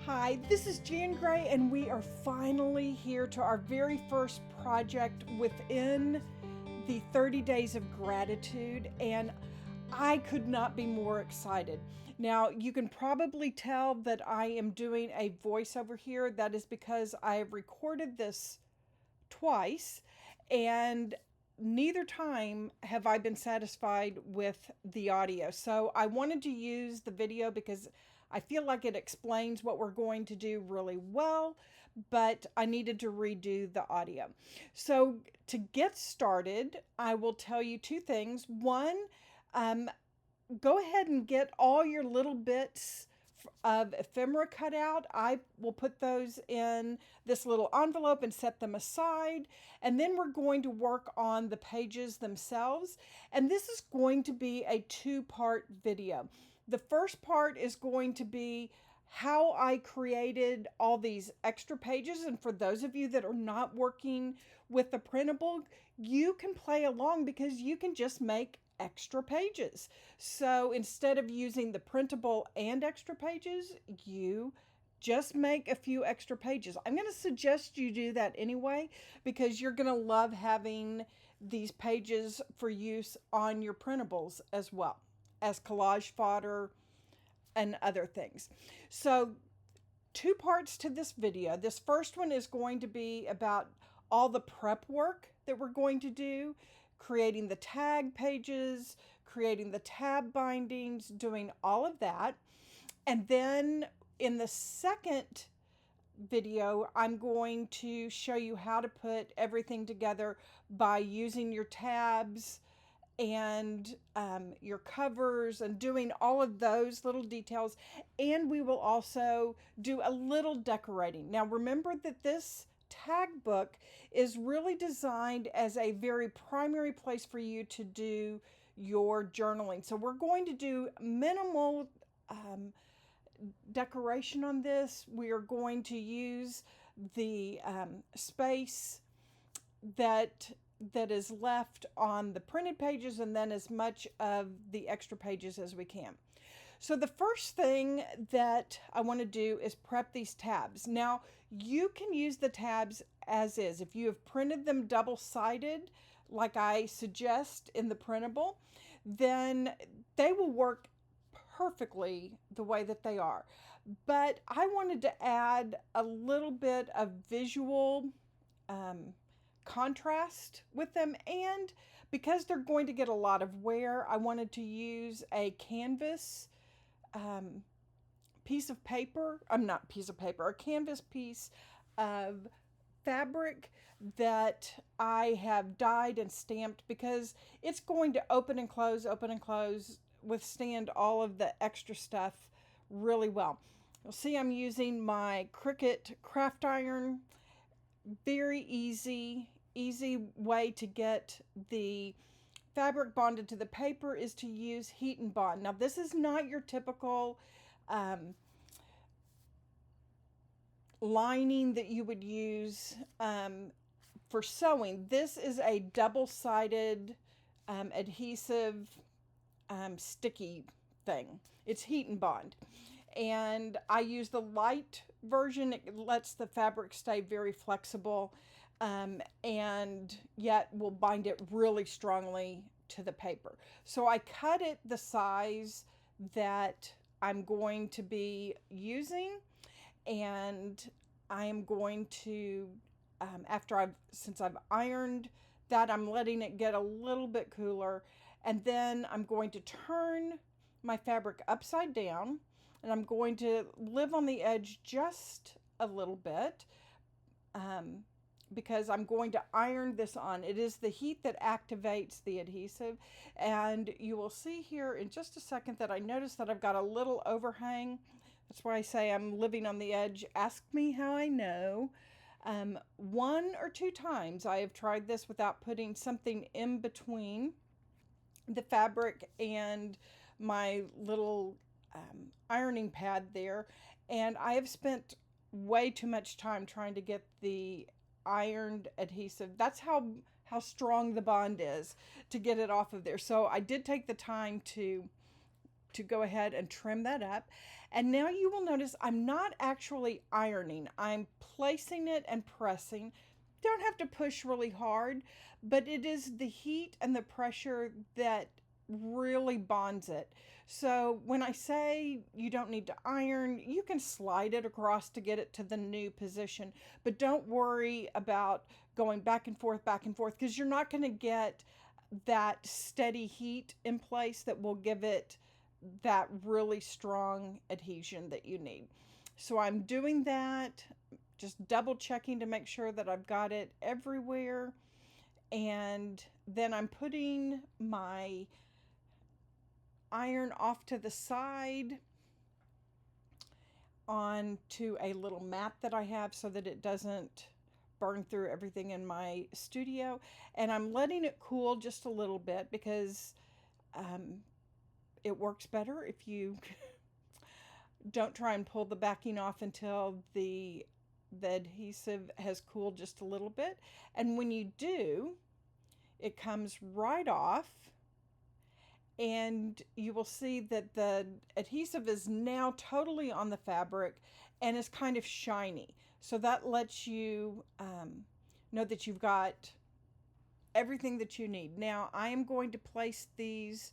Hi, this is Jan Gray, and we are finally here to our very first project within the 30 Days of Gratitude, and I could not be more excited. Now, you can probably tell that I am doing a voiceover here. That is because I have recorded this twice, and neither time have I been satisfied with the audio. So I wanted to use the video because I feel like it explains what we're going to do really well, but I needed to redo the audio. So to get started, I will tell you two things. One, go ahead and get all your little bits of ephemera cut out. I will put those in this little envelope and set them aside. And then we're going to work on the pages themselves. And this is going to be a two-part video. The first part is going to be how I created all these extra pages. And for those of you that are not working with the printable, you can play along because you can just make extra pages. So instead of using the printable and extra pages, you just make a few extra pages. I'm going to suggest you do that anyway because you're going to love having these pages for use on your printables as well as collage fodder and other things. So two parts to this video. This first one is going to be about all the prep work that we're going to do, creating the tag pages, creating the tab bindings, doing all of that. And then in the second video, I'm going to show you how to put everything together by using your tabs and your covers and doing all of those little details. And we will also do a little decorating. Now remember that this tag book is really designed as a very primary place for you to do your journaling. So we're going to do minimal decoration on this. We are going to use the space that is left on the printed pages and then as much of the extra pages as we can. So the first thing that I want to do is prep these tabs. Now you can use the tabs as is. If you have printed them double-sided, like I suggest in the printable, then they will work perfectly the way that they are. But I wanted to add a little bit of visual contrast with them, and because they're going to get a lot of wear, I wanted to use a canvas piece of paper, a canvas piece of fabric that I have dyed and stamped because it's going to open and close, withstand all of the extra stuff really well. You'll see I'm using my Cricut craft iron. Very easy way to get the fabric bonded to the paper is to use heat and bond. Now this is not your typical lining that you would use for sewing. This is a double-sided adhesive sticky thing. It's heat and bond. And I use the light version. It lets the fabric stay very flexible and yet will bind it really strongly to the paper. So I cut it the size that I'm going to be using, and I am going to, since I've ironed that, I'm letting it get a little bit cooler, and then I'm going to turn my fabric upside down, and I'm going to live on the edge just a little bit because I'm going to iron this on. It is the heat that activates the adhesive, and you will see here in just a second that I notice that I've got a little overhang. That's why I say I'm living on the edge. Ask me how I know. One or two times I have tried this without putting something in between the fabric and my little ironing pad there, and I have spent way too much time trying to get the ironed adhesive. That's how strong the bond is, to get it off of there. So I did take the time to to go ahead and trim that up. And now you will notice I'm not actually ironing. I'm placing it and pressing. Don't have to push really hard, but it is the heat and the pressure that really bonds it. So when I say you don't need to iron, you can slide it across to get it to the new position, but don't worry about going back and forth, because you're not going to get that steady heat in place that will give it that really strong adhesion that you need. So I'm doing that, just double checking to make sure that I've got it everywhere. And then I'm putting my iron off to the side onto a little mat that I have so that it doesn't burn through everything in my studio. And I'm letting it cool just a little bit because it works better if you don't try and pull the backing off until the adhesive has cooled just a little bit. And when you do, it comes right off, and you will see that the adhesive is now totally on the fabric and is kind of shiny. So that lets you know that you've got everything that you need. Now I am going to place these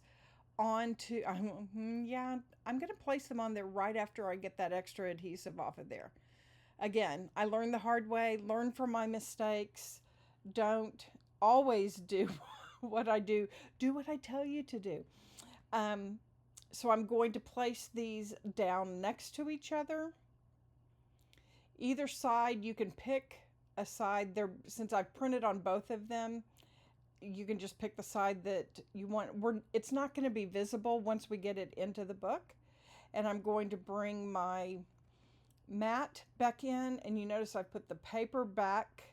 onto, I'm going to place them on there right after I get that extra adhesive off of there. Again, I learned the hard way, learn from my mistakes. Don't always do what I do what I tell you to do. So I'm going to place these down next to each other. Either side, you can pick a side there. Since I've printed on both of them, you can just pick the side that you want. It's not going to be visible once we get it into the book. And I'm going to bring my mat back in, and you notice I put the paper back.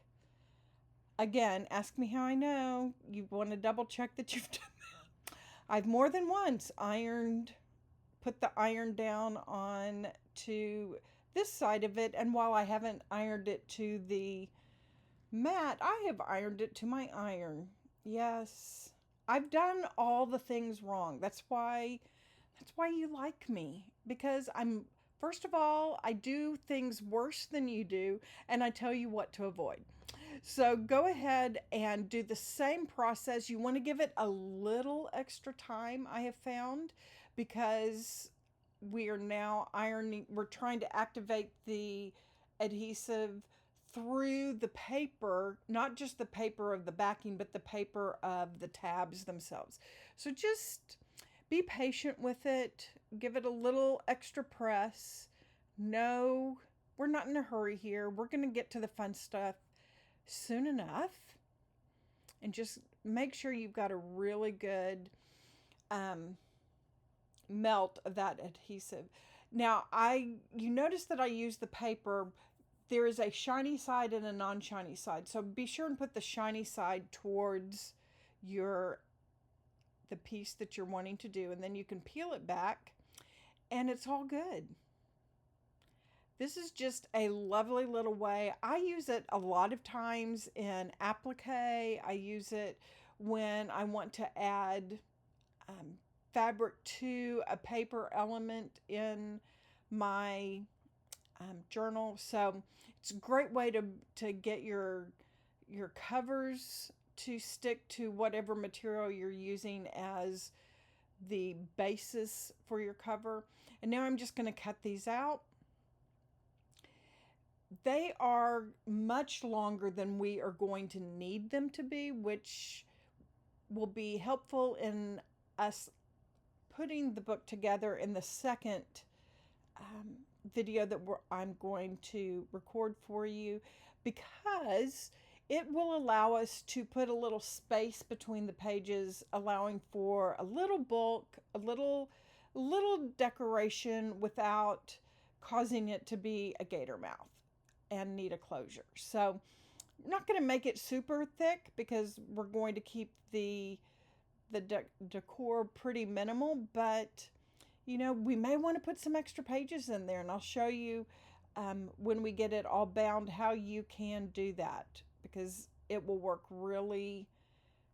Again, ask me how I know. You want to double check that you've done that. I've more than once put the iron down on to this side of it, and while I haven't ironed it to the mat, I have ironed it to my iron. Yes, I've done all the things wrong. That's why you like me, because first of all, I do things worse than you do, and I tell you what to avoid. So go ahead and do the same process. You want to give it a little extra time, I have found, because we are now ironing. We're trying to activate the adhesive through the paper, not just the paper of the backing, but the paper of the tabs themselves. So just be patient with it. Give it a little extra press. No, we're not in a hurry here. We're going to get to the fun stuff soon enough. And just make sure you've got a really good melt of that adhesive. Now, you notice that I use the paper. There is a shiny side and a non-shiny side. So be sure and put the shiny side towards the piece that you're wanting to do, and then you can peel it back and it's all good. This is just a lovely little way. I use it a lot of times in applique. I use it when I want to add fabric to a paper element in my journal. So it's a great way to get your covers to stick to whatever material you're using as the basis for your cover. And now I'm just going to cut these out. They are much longer than we are going to need them to be, which will be helpful in us putting the book together in the second video that I'm going to record for you, because it will allow us to put a little space between the pages, allowing for a little bulk, a little decoration without causing it to be a gator mouth and need a closure. So I'm not going to make it super thick because we're going to keep the decor pretty minimal, but you know, we may want to put some extra pages in there, and I'll show you when we get it all bound how you can do that, because it will work really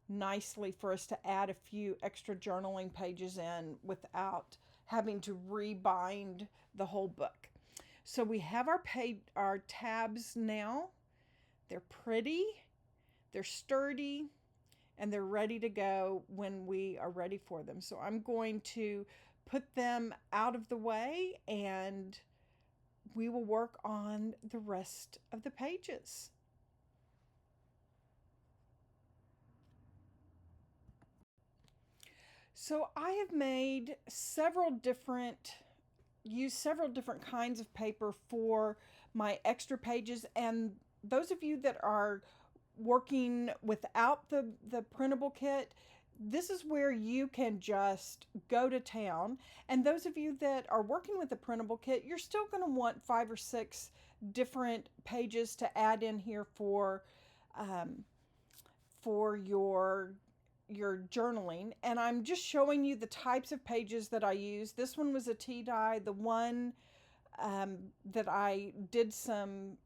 nicely for us to add a few extra journaling pages in without having to rebind the whole book. So we have our tabs now. They're pretty, they're sturdy, and they're ready to go when we are ready for them. So I'm going to put them out of the way and we will work on the rest of the pages. So I have made used several different kinds of paper for my extra pages, and those of you that are working without the printable kit, this is where you can just go to town. And those of you that are working with the printable kit, you're still going to want 5 or 6 different pages to add in here for your journaling. And I'm just showing you the types of pages that I use. This one was a tea dye. The one that I did some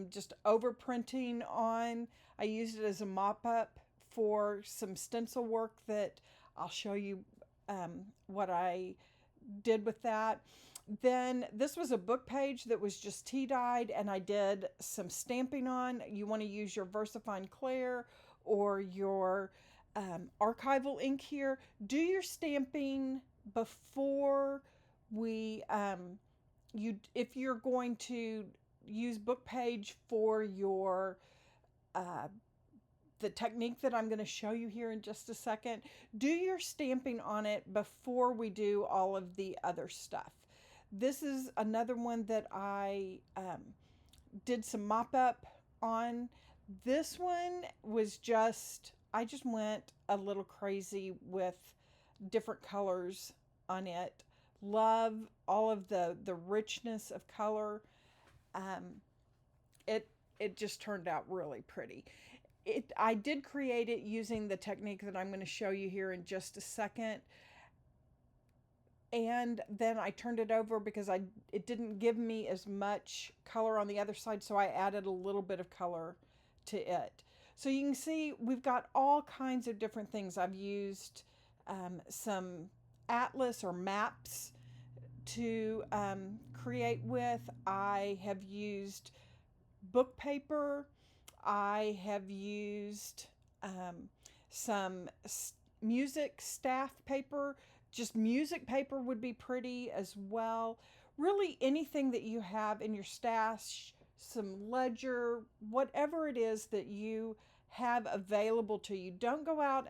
just overprinting on, I used it as a mop-up for some stencil work that I'll show you what I did with that. Then this was a book page that was just tea dyed, and I did some stamping on. You want to use your VersaFine Clair or your archival ink here. Do your stamping before if you're going to use book page for your the technique that I'm going to show you here in just a second, do your stamping on it before we do all of the other stuff. This is another one that I did some mop-up on. This one was I just went a little crazy with different colors on it. Love all of the richness of color. It just turned out really pretty. I did create it using the technique that I'm going to show you here in just a second. And then I turned it over because it didn't give me as much color on the other side, so I added a little bit of color to it. So you can see we've got all kinds of different things. I've used some atlas or maps to create with. I have used book paper. I have used some music staff paper. Just music paper would be pretty as well. Really anything that you have in your stash, some ledger, whatever it is that you have available to you. Don't go out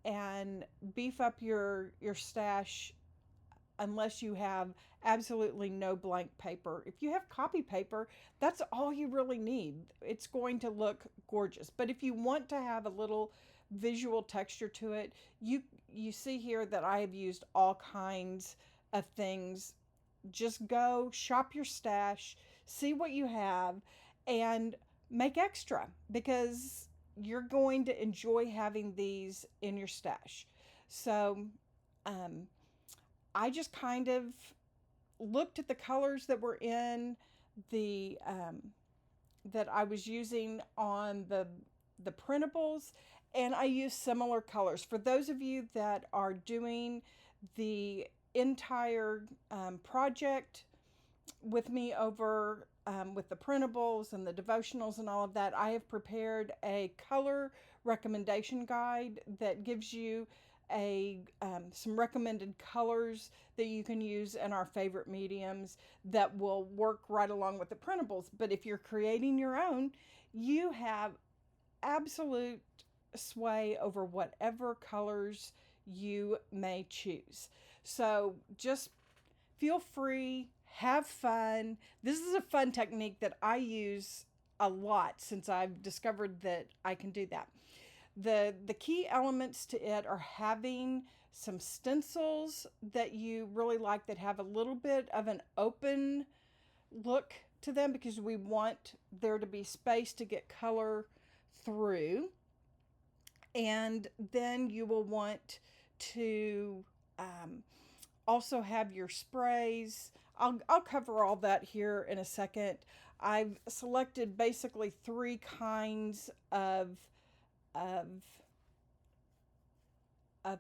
and beef up your stash unless you have absolutely no blank paper. If you have copy paper, that's all you really need. It's going to look gorgeous. But if you want to have a little visual texture to it, you see here that I have used all kinds of things. Just go shop your stash, see what you have, and make extra, because you're going to enjoy having these in your stash. So I just kind of looked at the colors that were in the that I was using on the printables, and I used similar colors. For those of you that are doing the entire project with me over with the printables and the devotionals and all of that, I have prepared a color recommendation guide that gives you some recommended colors that you can use in our favorite mediums that will work right along with the printables. But if you're creating your own, you have absolute sway over whatever colors you may choose. So just feel free, have fun. This is a fun technique that I use a lot since I've discovered that I can do that. The key elements to it are having some stencils that you really like that have a little bit of an open look to them, because we want there to be space to get color through. And then you will want to also have your sprays. I'll cover all that here in a second. I've selected basically 3 kinds of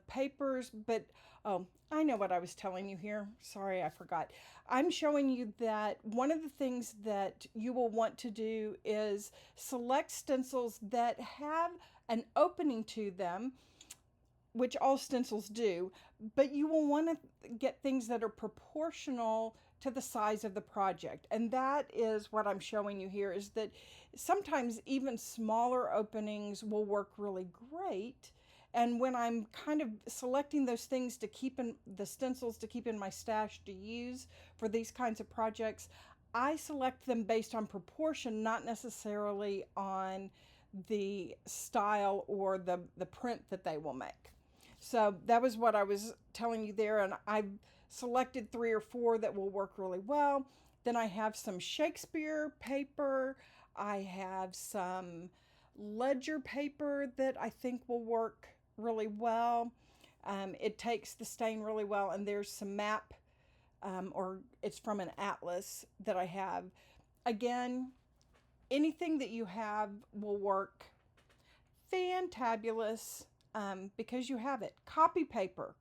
papers, but oh, I know what I was telling you here. Sorry, I forgot. I'm showing you that one of the things that you will want to do is select stencils that have an opening to them, which all stencils do, but you will want to get things that are proportional to the size of the project. And that is what I'm showing you here, is that sometimes even smaller openings will work really great. And when I'm kind of selecting those things to keep in the stencils to keep in my stash to use for these kinds of projects, I select them based on proportion, not necessarily on the style or the print that they will make. So that was what I was telling you there, and I've selected 3 or 4 that will work really well. Then I have some Shakespeare paper. I have some ledger paper that I think will work really well. It takes the stain really well, and there's some map, or it's from an atlas that I have. Again, anything that you have will work fantabulous, because you have it. Copy paper,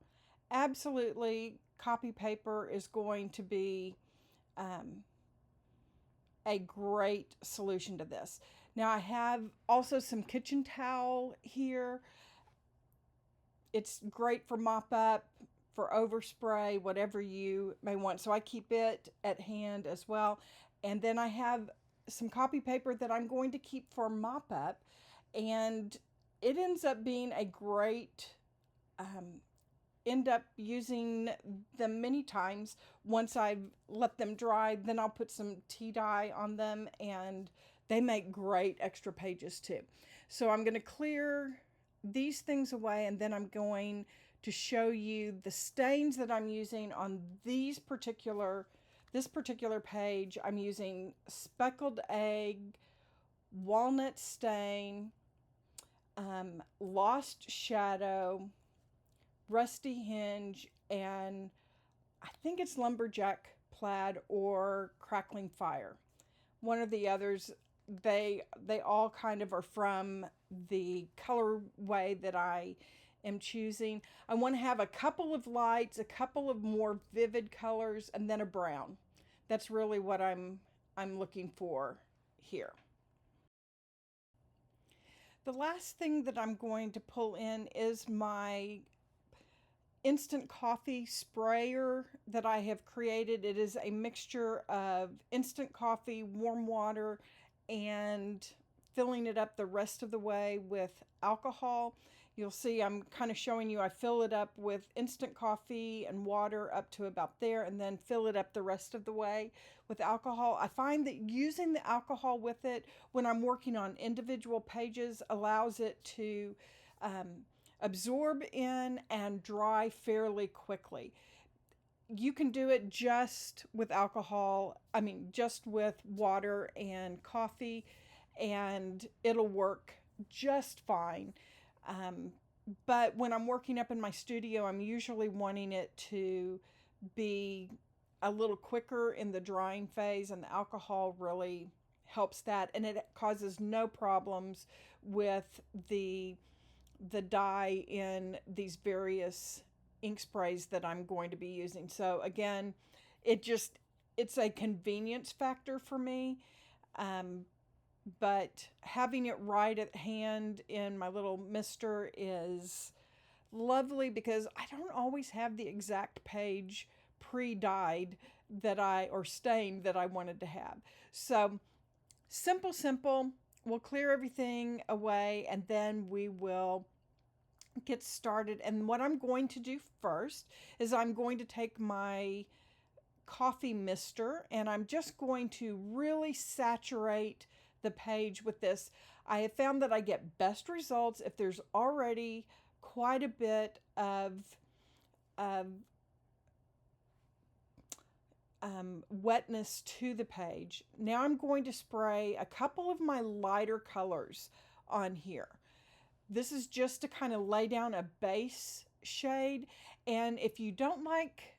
absolutely. Copy paper is going to be a great solution to this. Now I have also some kitchen towel here. It's great for mop up, for overspray, whatever you may want. So I keep it at hand as well. And then I have some copy paper that I'm going to keep for mop up, and it ends up being a great, end up using them many times. Once I've let them dry, then I'll put some tea dye on them, and they make great extra pages too. So I'm going to clear these things away, and then I'm going to show you the stains that I'm using on this particular page. I'm using speckled egg, walnut stain, lost shadow, rusty hinge, and I think it's lumberjack plaid or crackling fire. One of the others, they all kind of are from the colorway that I am choosing. I want to have a couple of lights, a couple of more vivid colors, and then a brown. That's really what I'm looking for here. The last thing that I'm going to pull in is my instant coffee sprayer that I have created. It is a mixture of instant coffee, warm water, and filling it up the rest of the way with alcohol. You'll see I'm kind of showing you I fill it up with instant coffee and water up to about there, and then fill it up the rest of the way with alcohol. I find that using the alcohol with it when I'm working on individual pages allows it to absorb in and dry fairly quickly. You can do it just with alcohol, just with water and coffee, and it'll work just fine. But when I'm working up in my studio, I'm usually wanting it to be a little quicker in the drying phase, and the alcohol really helps that, and it causes no problems with the dye in these various ink sprays that I'm going to be using. So again, it's a convenience factor for me. But having it right at hand in my little mister is lovely, because I don't always have the exact page pre-dyed or stained that I wanted to have. So simple. We'll clear everything away, and then we will get started. And what I'm going to do first is I'm going to take my coffee mister, and I'm just going to really saturate the page with this. I have found that I get best results if there's already quite a bit of wetness to the page. Now I'm going to spray a couple of my lighter colors on here. This is just to kind of lay down a base shade. And if you don't like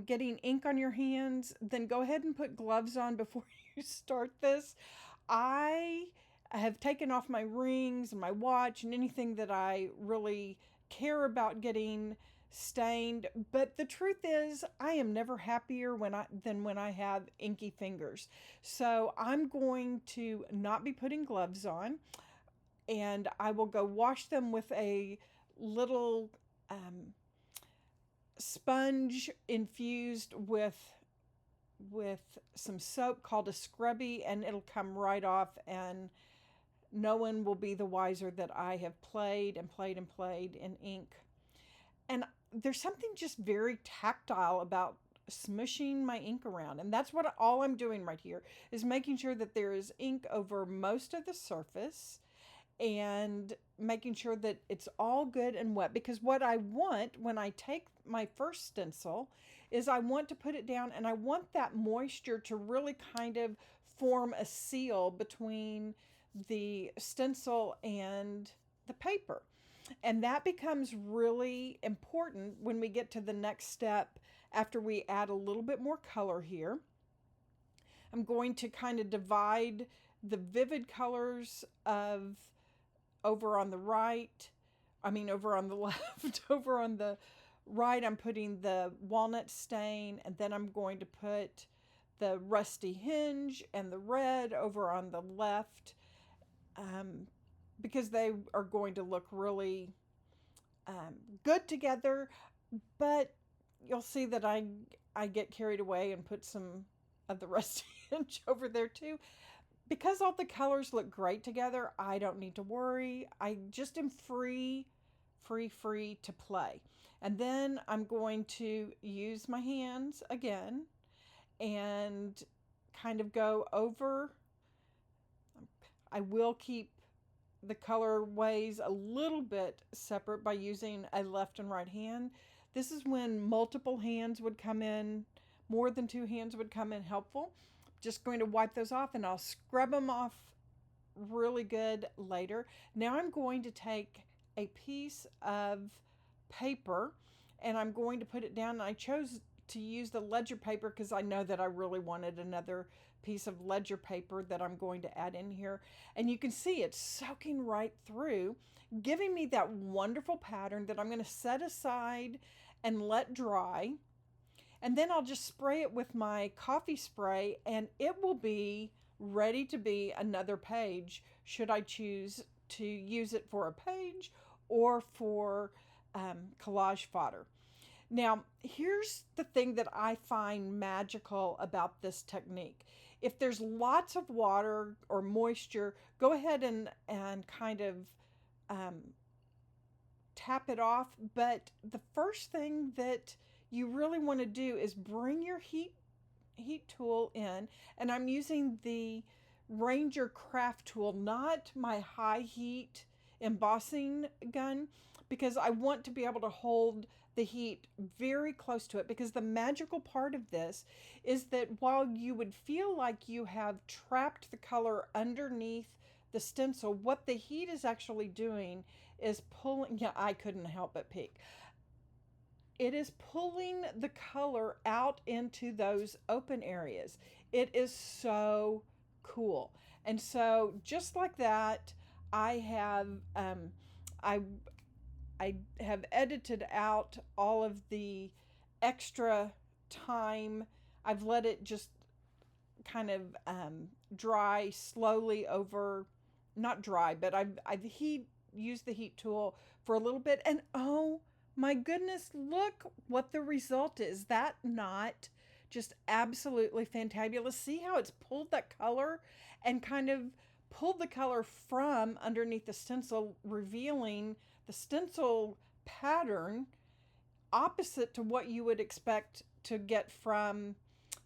getting ink on your hands, then go ahead and put gloves on before you start this. I have taken off my rings and my watch and anything that I really care about getting stained, but the truth is I am never happier than when I have inky fingers. So I'm going to not be putting gloves on, and I will go wash them with a little sponge infused with some soap called a scrubby, and it'll come right off, and no one will be the wiser that I have played and played and played in ink. And there's something just very tactile about smushing my ink around, and that's what all I'm doing right here, is making sure that there is ink over most of the surface and making sure that it's all good and wet, because what I want when I take my first stencil is I want to put it down, and I want that moisture to really kind of form a seal between the stencil and the paper. And that becomes really important when we get to the next step after we add a little bit more color here. I'm going to kind of divide the vivid colors of over on the right, over on the left, over on the right, I'm putting the walnut stain, and then I'm going to put the rusty hinge and the red over on the left, because they are going to look really good together. But you'll see that I get carried away and put some of the rusty hinge over there too. Because all the colors look great together, I don't need to worry. I just am free to play. And then I'm going to use my hands again and kind of go over. I will keep the colorways a little bit separate by using a left and right hand. This is when multiple hands would come in, more than two hands would come in helpful. Just going to wipe those off, and I'll scrub them off really good later. Now I'm going to take a piece of paper and I'm going to put it down. And I chose to use the ledger paper because I know that I really wanted another piece of ledger paper that I'm going to add in here. And you can see it's soaking right through, giving me that wonderful pattern that I'm going to set aside and let dry. And then I'll just spray it with my coffee spray, and it will be ready to be another page, should I choose to use it for a page or for collage fodder. Now, here's the thing that I find magical about this technique. If there's lots of water or moisture, go ahead and kind of tap it off. But the first thing that you really want to do is bring your heat tool in, and I'm using the Ranger craft tool, not my high heat embossing gun, because I want to be able to hold the heat very close to it. Because the magical part of this is that while you would feel like you have trapped the color underneath the stencil, what the heat is actually doing is pulling, yeah, I couldn't help but peek. It is pulling the color out into those open areas. It is so cool. And so just like that, I have I have edited out all of the extra time. I've let it just kind of dry slowly over, not dry, but I've used the heat tool for a little bit, and oh my goodness, look what the result is. That not just absolutely fantabulous? See how it's pulled that color and kind of pulled the color from underneath the stencil, revealing the stencil pattern opposite to what you would expect to get from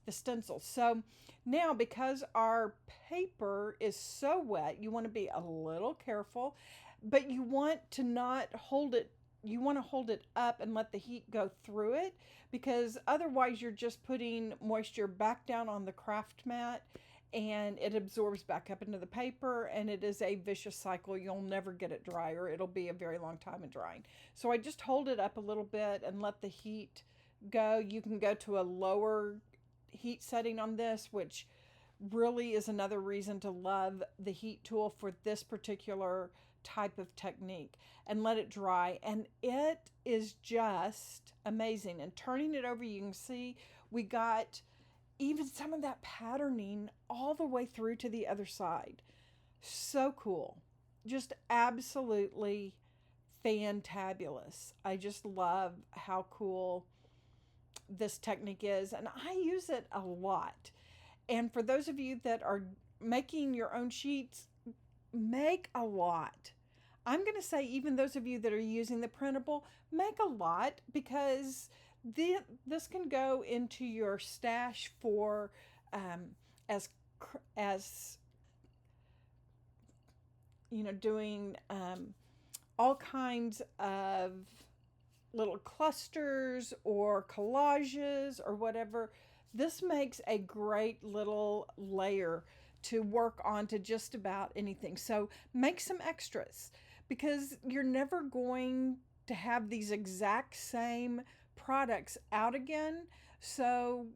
the stencil. So now, because our paper is so wet, you want to be a little careful, but you want to not hold it. You want to hold it up and let the heat go through it, because otherwise you're just putting moisture back down on the craft mat and it absorbs back up into the paper, and it is a vicious cycle. You'll never get it dry, or it'll be a very long time in drying. So I just hold it up a little bit and let the heat go. You can go to a lower heat setting on this, which really is another reason to love the heat tool for this particular type of technique and let it dry. And it is just amazing. And turning it over, you can see we got even some of that patterning all the way through to the other side. So cool. Just absolutely fantabulous. I just love how cool this technique is, and I use it a lot. And for those of you that are making your own sheets, make a lot. I'm going to say, even those of you that are using the printable, make a lot, because this can go into your stash for as you know, doing all kinds of little clusters or collages or whatever. This makes a great little layer to work on to just about anything. So make some extras, because you're never going to have these exact same products out again. So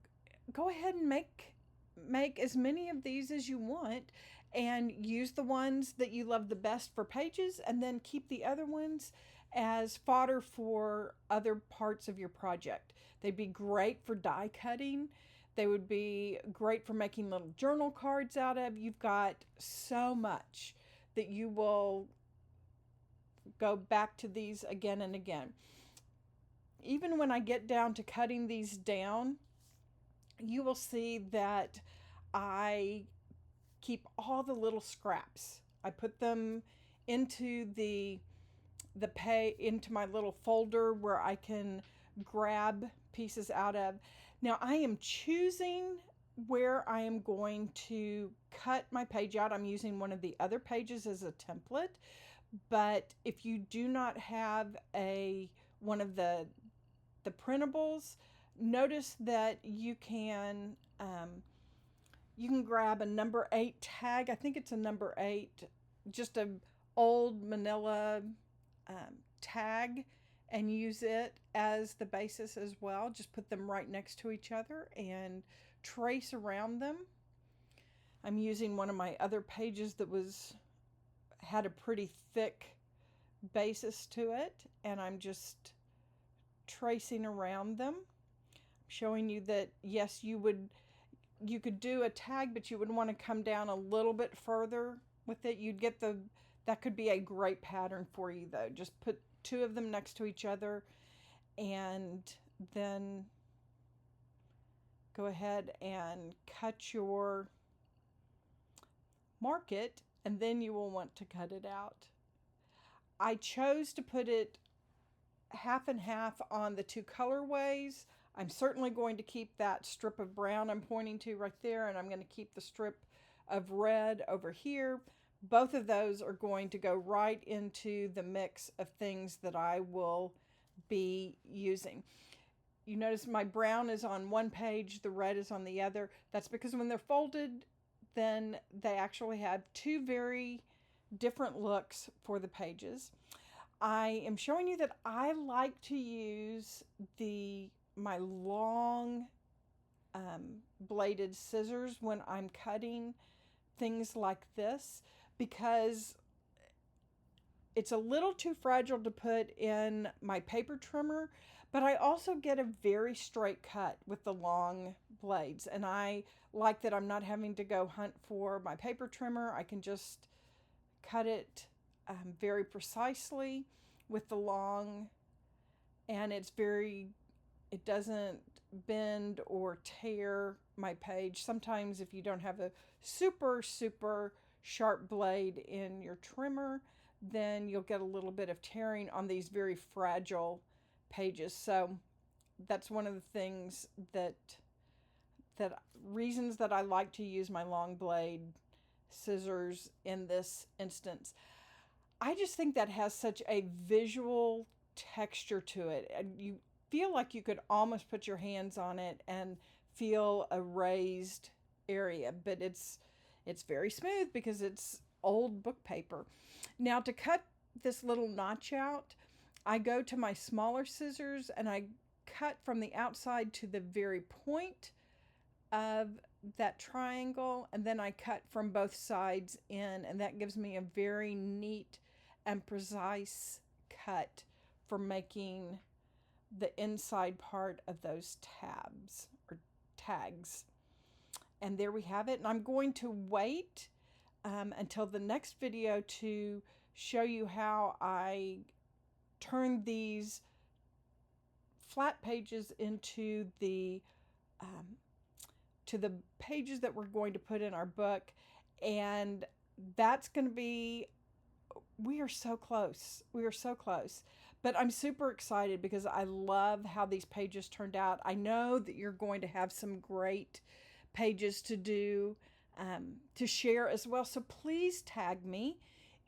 go ahead and make as many of these as you want, and use the ones that you love the best for pages, and then keep the other ones as fodder for other parts of your project. They'd be great for die cutting. They would be great for making little journal cards out of. You've got so much that you will go back to these again and again. Even when I get down to cutting these down, you will see that I keep all the little scraps. I put them into into my little folder where I can grab pieces out of. Now I am choosing where I am going to cut my page out. I'm using one of the other pages as a template, but if you do not have one of the printables, notice that you can grab a number 8 tag. I think it's a number 8, just a old manila tag, and use it as the basis as well. Just put them right next to each other and trace around them. I'm using one of my other pages that had a pretty thick basis to it, and I'm just tracing around them. I'm showing you that yes, you could do a tag, but you would want to come down a little bit further with it. You'd get that could be a great pattern for you though. Just put 2 of them next to each other, and then go ahead and mark it, and then you will want to cut it out. I chose to put it half and half on the 2 colorways. I'm certainly going to keep that strip of brown I'm pointing to right there, and I'm going to keep the strip of red over here. Both of those are going to go right into the mix of things that I will be using. You notice my brown is on one page, the red is on the other. That's because when they're folded, then they actually have 2 very different looks for the pages. I am showing you that I like to use my long bladed scissors when I'm cutting things like this, because it's a little too fragile to put in my paper trimmer, but I also get a very straight cut with the long blades, and I like that I'm not having to go hunt for my paper trimmer. I can just cut it very precisely with the long, and it doesn't bend or tear my page. Sometimes if you don't have a super sharp blade in your trimmer, then you'll get a little bit of tearing on these very fragile pages. So that's one of the things reasons that I like to use my long blade scissors in this instance. I just think that has such a visual texture to it, and you feel like you could almost put your hands on it and feel a raised area, but it's very smooth because it's old book paper. Now, to cut this little notch out, I go to my smaller scissors and I cut from the outside to the very point of that triangle, and then I cut from both sides in, and that gives me a very neat and precise cut for making the inside part of those tabs or tags. And there we have it. And I'm going to wait until the next video to show you how I turn these flat pages into the pages that we're going to put in our book. And that's going to be, we are so close. We are so close. But I'm super excited because I love how these pages turned out. I know that you're going to have some great pages to do, to share as well. So please tag me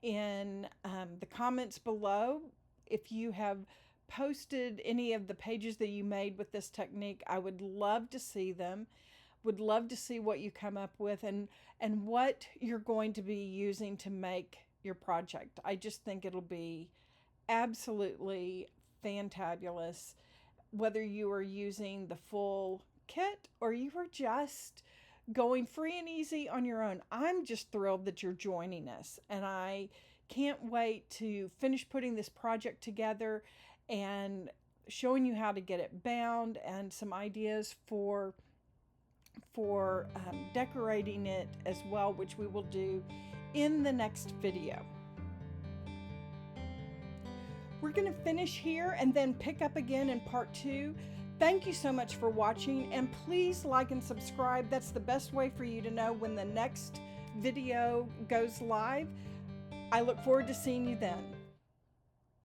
in the comments below. If you have posted any of the pages that you made with this technique, I would love to see them. Would love to see what you come up with and what you're going to be using to make your project. I just think it'll be absolutely fantabulous, whether you are using the full kit or you are just going free and easy on your own. I'm just thrilled that you're joining us, and I can't wait to finish putting this project together and showing you how to get it bound and some ideas for decorating it as well, which we will do in the next video. We're going to finish here and then pick up again in part 2. Thank you so much for watching, and please like and subscribe. That's the best way for you to know when the next video goes live. I look forward to seeing you then.